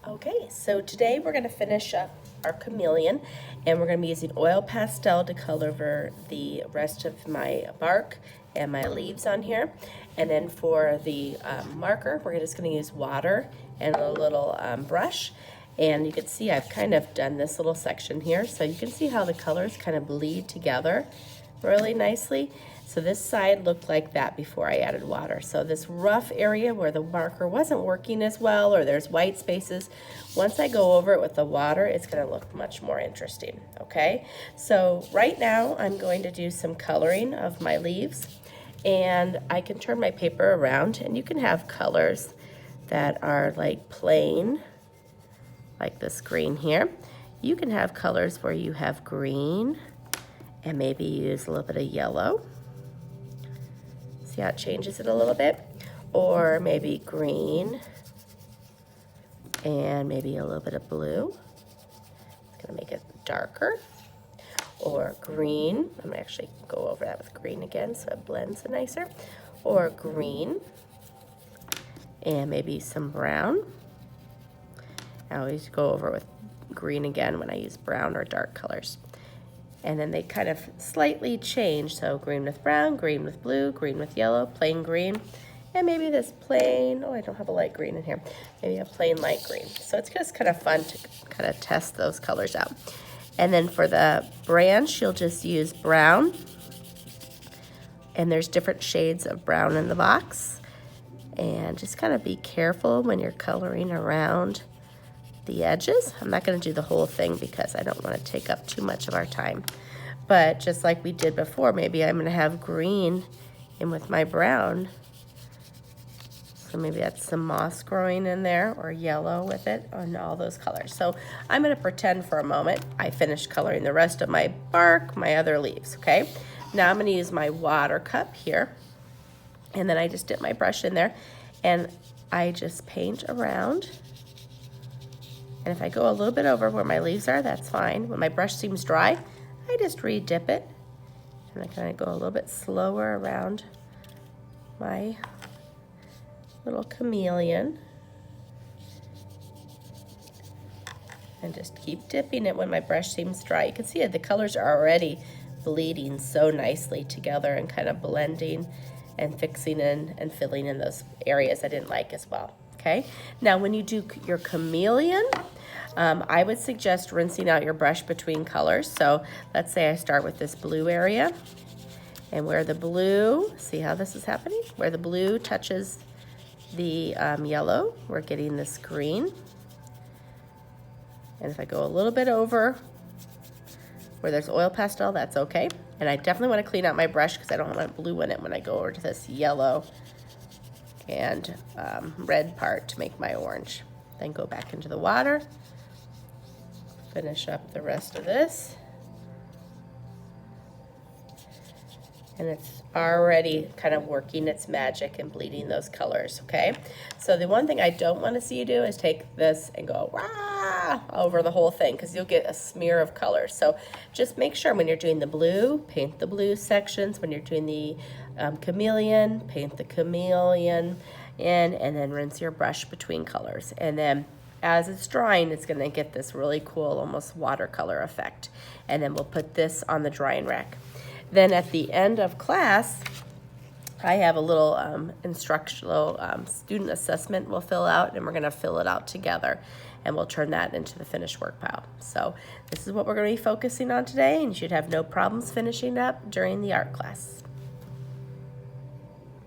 Okay, so today we're going to finish up our chameleon, and we're going to be using oil pastel to color over the rest of my bark and my leaves on here. And then for the marker, we're just going to use water and a little brush. And you can see I've kind of done this little section here, so you can see how the colors kind of bleed together really nicely. So this side looked like that before I added water. So this rough area where the marker wasn't working as well, or there's white spaces, once I go over it with the water, it's gonna look much more interesting, okay? So right now I'm going to do some coloring of my leaves, and I can turn my paper around and you can have colors that are like plain, like this green here. You can have colors where you have green and maybe use a little bit of yellow. See how it changes it a little bit? Or maybe green and maybe a little bit of blue. It's gonna make it darker. Or green, I'm gonna actually go over that with green again so it blends nicer. Or green and maybe some brown. I always go over with green again when I use brown or dark colors. And then they kind of slightly change, so green with brown, green with blue, green with yellow, plain green, and maybe this plain, oh, I don't have a light green in here, maybe a plain light green. So it's just kind of fun to kind of test those colors out. And then for the branch, you'll just use brown, and there's different shades of brown in the box. And just kind of be careful when you're coloring around the edges. I'm not going to do the whole thing because I don't want to take up too much of our time. But just like we did before, maybe I'm going to have green in with my brown. So maybe that's some moss growing in there, or yellow with it, on all those colors. So I'm going to pretend for a moment I finished coloring the rest of my bark, my other leaves, okay? Now I'm going to use my water cup here, and then I just dip my brush in there, and I just paint around. And if I go a little bit over where my leaves are, that's fine. When my brush seems dry, I just re-dip it. And I kind of go a little bit slower around my little chameleon. And just keep dipping it when my brush seems dry. You can see the colors are already bleeding so nicely together and kind of blending and fixing in and filling in those areas I didn't like as well. Okay, now when you do your chameleon, I would suggest rinsing out your brush between colors. So let's say I start with this blue area, and where the blue, see how this is happening? Where the blue touches the yellow, we're getting this green. And if I go a little bit over where there's oil pastel, that's okay. And I definitely want to clean out my brush because I don't want blue in it when I go over to this yellow and red part to make my orange. Then go back into the water, finish up the rest of this, and it's already kind of working its magic and bleeding those colors, okay? So the one thing I don't want to see you do is take this and go rah over the whole thing, because you'll get a smear of color. So just make sure when you're doing the blue, paint the blue sections. When you're doing the chameleon, paint the chameleon in, and then rinse your brush between colors. And then as it's drying, it's going to get this really cool, almost watercolor effect. And then we'll put this on the drying rack. Then at the end of class, I have a little instructional student assessment we'll fill out, and we're going to fill it out together, and we'll turn that into the finished work pile. So this is what we're going to be focusing on today, and you should have no problems finishing up during the art class.